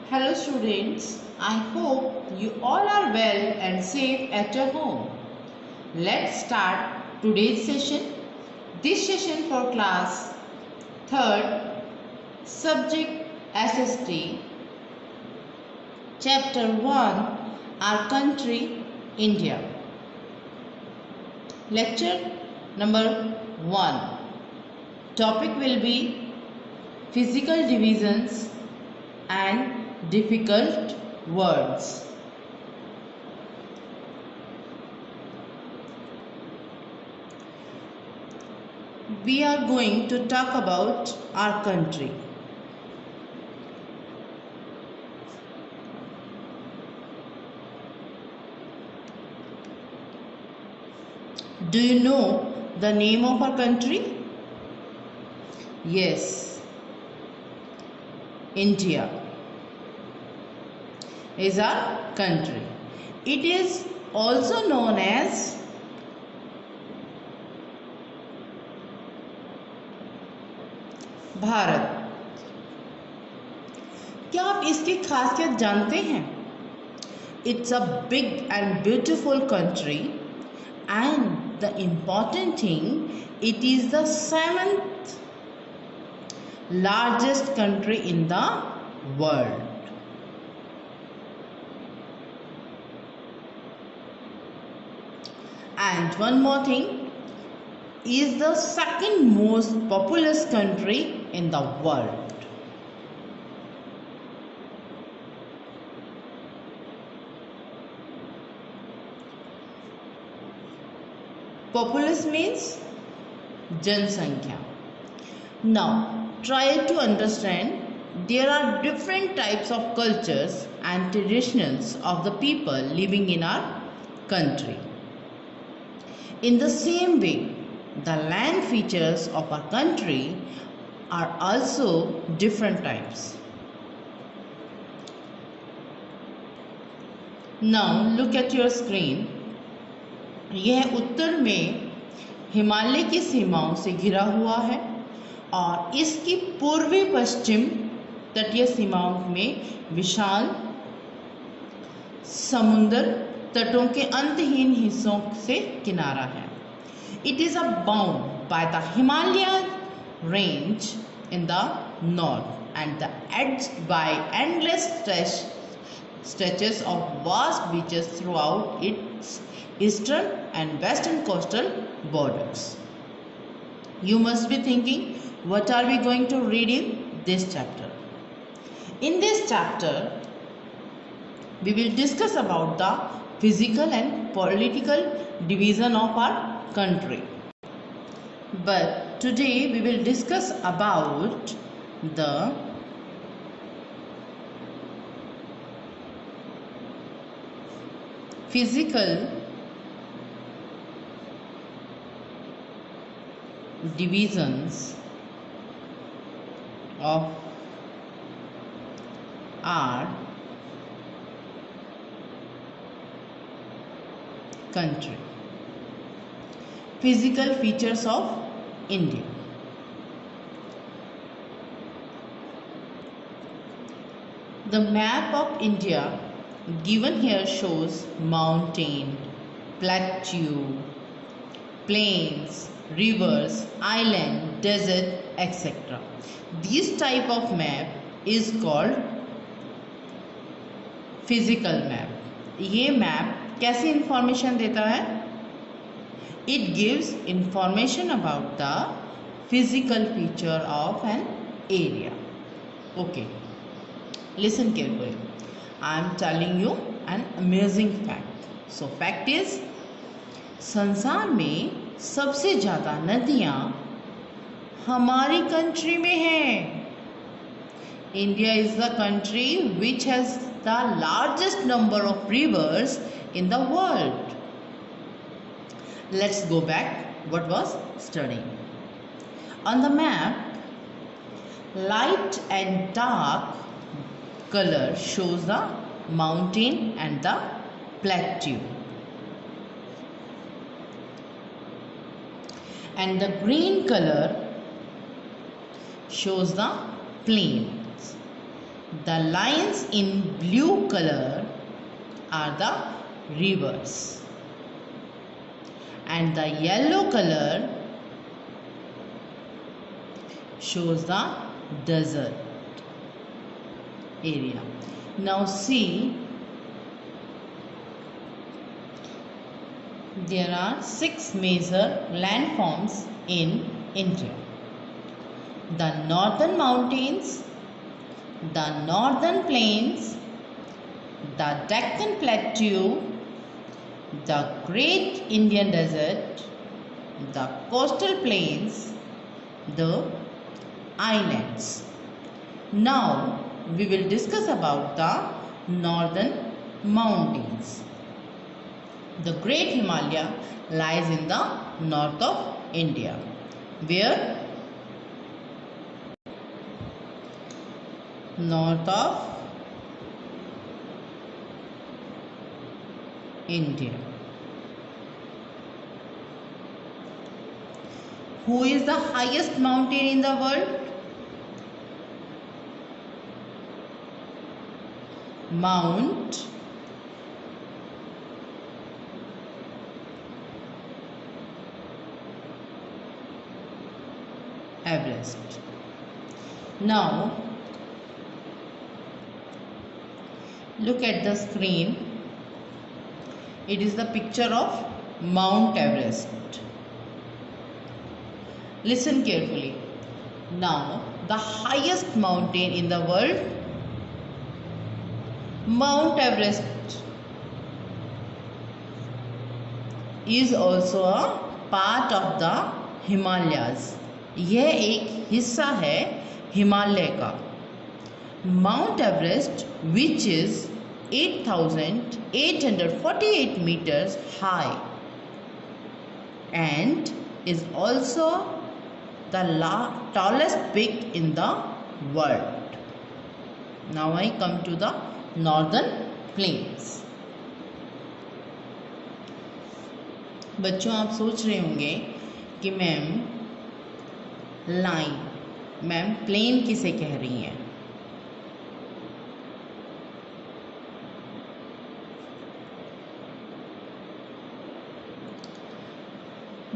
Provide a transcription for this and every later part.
Hello students, I hope you all are well and safe at your home. Let's start today's session. This session for class 3rd, subject SST, chapter 1, our country India. Lecture number 1. Topic will be physical divisions and difficult words. We are going to talk about our country. Do you know the name of our country? Yes, India is our country. It is also known as Bharat. क्या आप इसकी खासियत जानते हैं? It's a big and beautiful country, and the important thing, it is the 7th largest country in the world. And one more thing, is the second most populous country in the world. Populous means जनसंख्या. Now try to understand, there are different types of cultures and traditions of the people living in our country. In the same way, the land features of our country are also different types. Now look at your screen. यह उत्तर में हिमालय की सीमाओं से घिरा हुआ है और इसकी पूर्वी पश्चिम तटीय सीमाओं में विशाल समुद्र तटों के अंतहीन हिस्सों से किनारा है. It is bound by the Himalayan range in the north and edged by endless stretches of vast beaches throughout its eastern and western coastal borders. You must be thinking, what are we going to read in this chapter? In this chapter, we will discuss about the physical and political division of our country. But today we will discuss about the physical divisions of our country. Physical features of India. The map of India given here shows mountain, plateau, plains, rivers, island, desert, etc. This type of map is called physical map. ये map कैसी information देता है? It gives information about the physical feature of an area. Okay, listen carefully. I am telling you an amazing fact. So fact is, संसार में सबसे ज़्यादा नदियाँ हमारी कंट्री में हैं. India is the country which has the largest number of rivers in the world. Let's go back what was studying. On the map, light and dark color shows the mountain and the plateau, and the green color shows the plains. The lines in blue color are the rivers, and the yellow color shows the desert area. Now see, there are 6 major landforms in India. The northern mountains, the northern plains, the Deccan Plateau, the Great Indian Desert, the coastal plains, the islands. Now we will discuss about the northern mountains. The Great Himalaya lies in the north of India, where north of India. Who is the highest mountain in the world? Mount Everest. Now look at the screen. It is the picture of Mount Everest. Listen carefully. Now the highest mountain in the world, Mount Everest, is also a part of the Himalayas. यह एक हिस्सा है हिमालय का. Mount Everest, which is 8,848 meters high and is also the tallest peak in the world. Now I come to the northern plains. बच्चों, आप सोच रहे होंगे कि मैम प्लेन किसे कह रही हैं.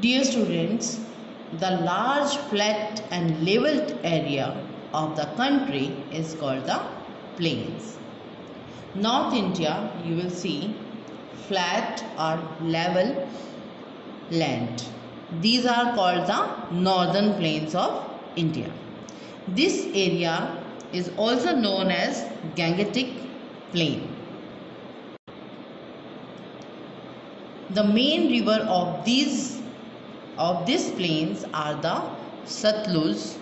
Dear students, the large flat and leveled area of the country is called the plains. North India, you will see flat or level land. These are called the northern plains of India. This area is also known as Gangetic Plain. The main river of these plains are the Satluj,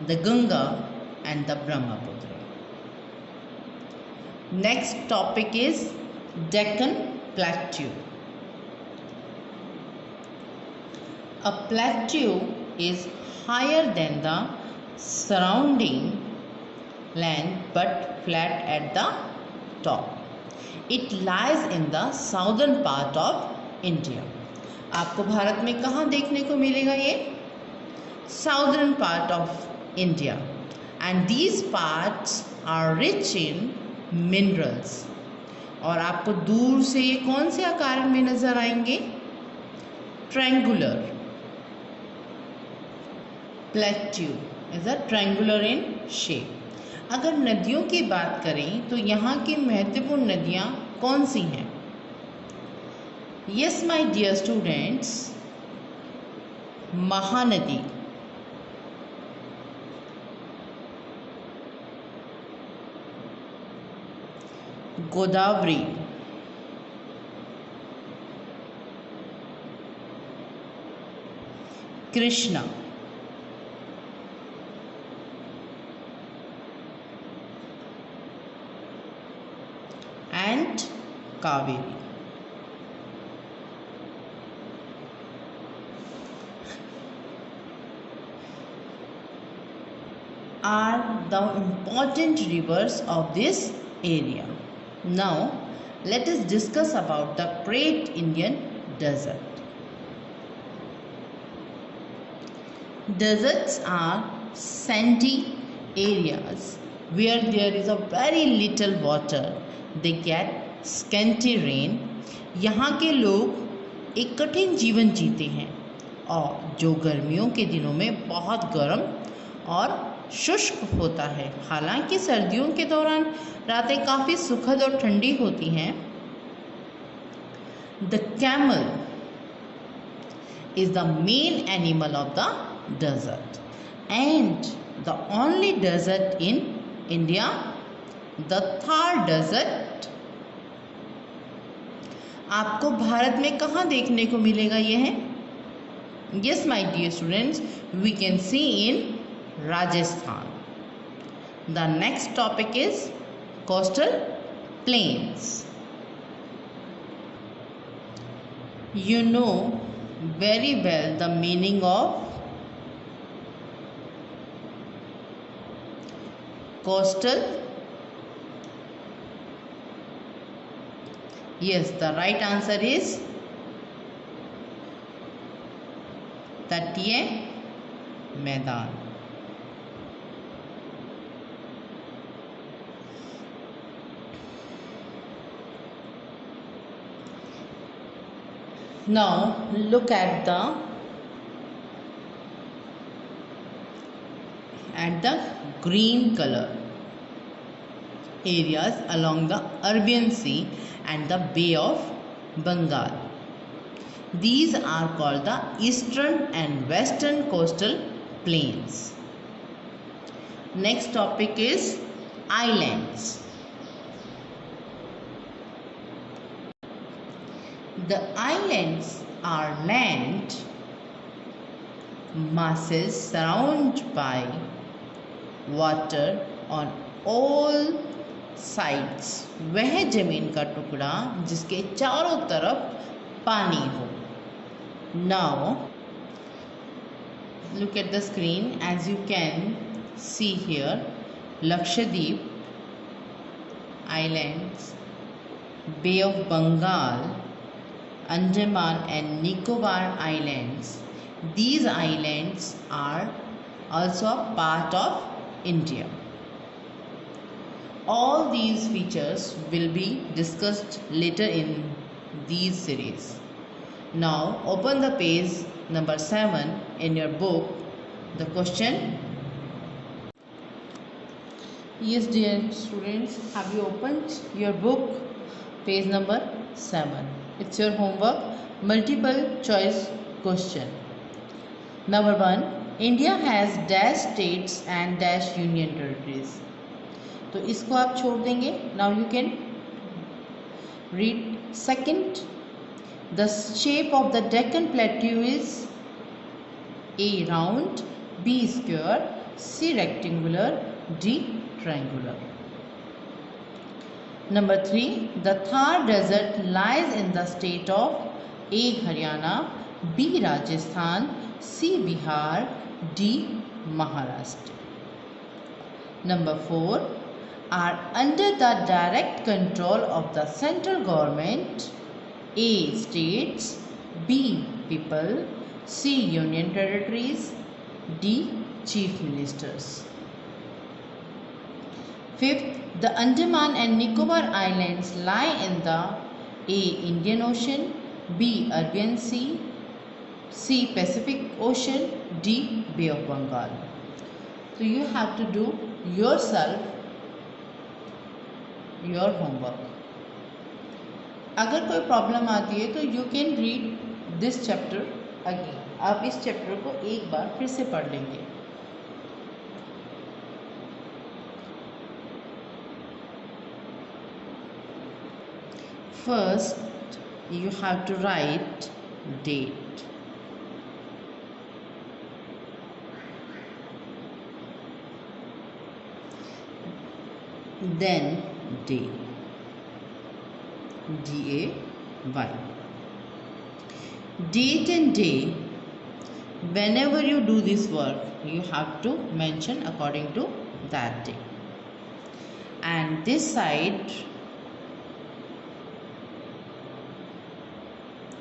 the Ganga and the Brahmaputra. Next topic is Deccan Plateau. A plateau is higher than the surrounding land but flat at the top. It lies in the southern part of India. आपको भारत में कहाँ देखने को मिलेगा ये? Southern part of India. And these parts are rich in minerals. और आपको दूर से ये कौन से आकार में नजर आएंगे? Triangular. Plateau is a triangular in shape. अगर नदियों की बात करें तो यहाँ की महत्वपूर्ण नदियाँ कौन सी हैं? Yes, my dear students, Mahanadi, Godavari, Krishna, and Kaveri. Are the important rivers of this area. Now let us discuss about the Great Indian Desert. Deserts are sandy areas where there is a very little water, they get scanty rain. यहाँ के लोग एक कठिन जीवन जीते हैं और जो गर्मियों के दिनों में बहुत गर्म और शुष्क होता है। हालांकि सर्दियों के दौरान रातें काफ़ी सुखद और ठंडी होती हैं। The camel is the main animal of the desert and the only desert in India, the Thar desert. आपको भारत में कहाँ देखने को मिलेगा यह? Yes, my dear students, we can see in Rajasthan. The next topic is coastal plains. You know very well the meaning of coastal. Yes, the right answer is तटीय मैदान। Now look at the green color areas along the Arabian Sea and the Bay of Bengal. These are called the eastern and western coastal plains. Next topic is islands. The islands are land masses surrounded by water on all sides. वह जमीन का टुकड़ा जिसके चारों तरफ पानी हो। Now look at the screen. As you can see here, Lakshadweep Islands, Bay of Bengal, Andaman and Nicobar Islands. These islands are also a part of India. All these features will be discussed later in these series. Now open the page number 7 in your book. The question. Yes, dear students, have you opened your book? Page number 7. It's your homework. Multiple choice question. Number 1. India has dash states and dash union territories. तो इसको आप छोड़ देंगे. Now you can read. Second, the shape of the Deccan Plateau is A. round, B. square, C. rectangular, D. triangular. Number 3, the Thar desert lies in the state of A. Haryana, B. Rajasthan, C. Bihar, D. Maharashtra. Number 4, are under the direct control of the central government. A. states, B. people, C. union territories, D. chief ministers. Fifth, the Andaman and Nicobar Islands lie in the A. Indian Ocean, B. Arabian Sea, C. Pacific Ocean, D. Bay of Bengal. So you have to do yourself your homework. अगर कोई problem आती है तो you can read this chapter again. आप इस chapter को एक बार फिर से पढ़ लेंगे. First, you have to write date. Then day. D-A-Y. Date and day. Whenever you do this work, you have to mention according to that day. And this side,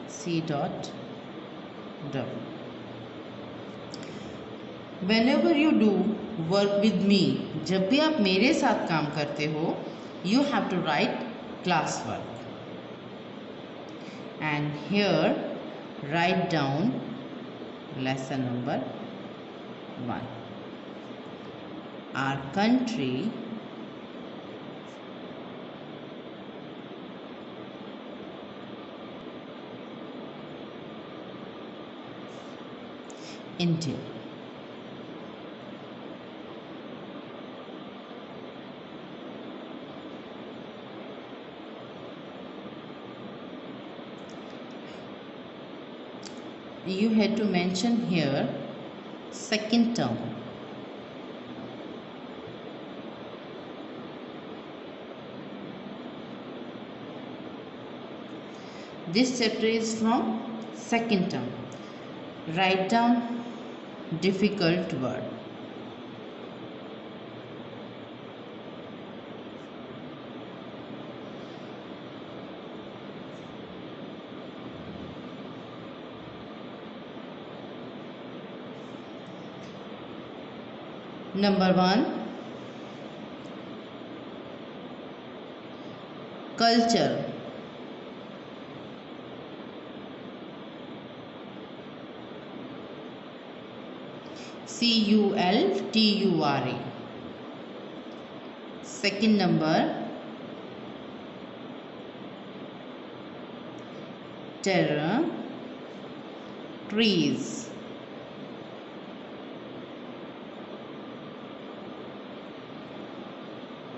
C dot W. Whenever you do work with me, जब भी आप मेरे साथ काम करते हो, you have to write class work. And here write down lesson number 1. Our country India. You had to mention here second term. This chapter is from second term. Write down difficult word. Number 1, culture. culture. Second number, terror, trees.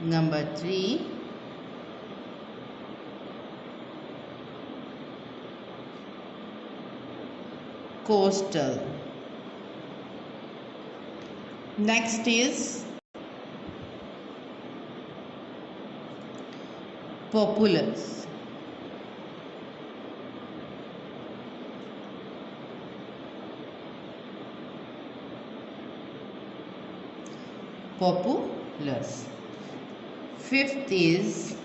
Number 3, coastal. Next is populous. Populous. Fifth is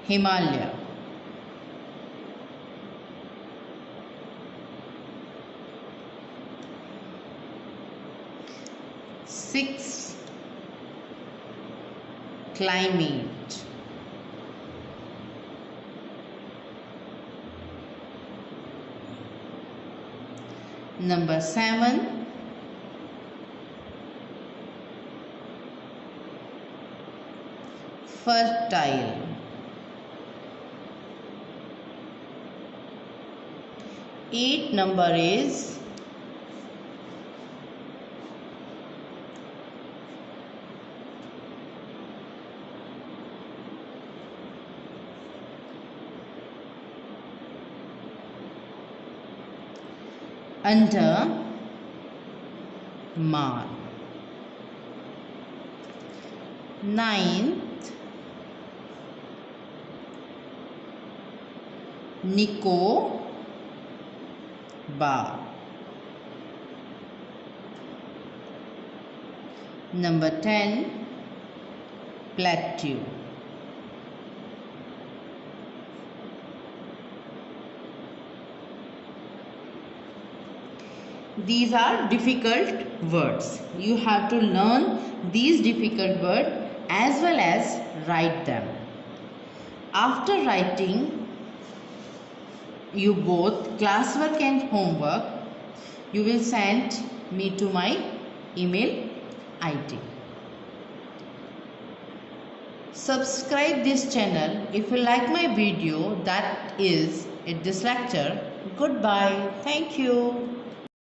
Himalaya. Sixth, climate. Number 7, fertile. Eighth number is under mar. Ninth, Nicobar. Number 10, plateau. These are difficult words. You have to learn these difficult words as well as write them. After writing you both classwork and homework, you will send me to my email ID. Subscribe this channel if you like my video. That is it, this lecture. Goodbye. Thank you.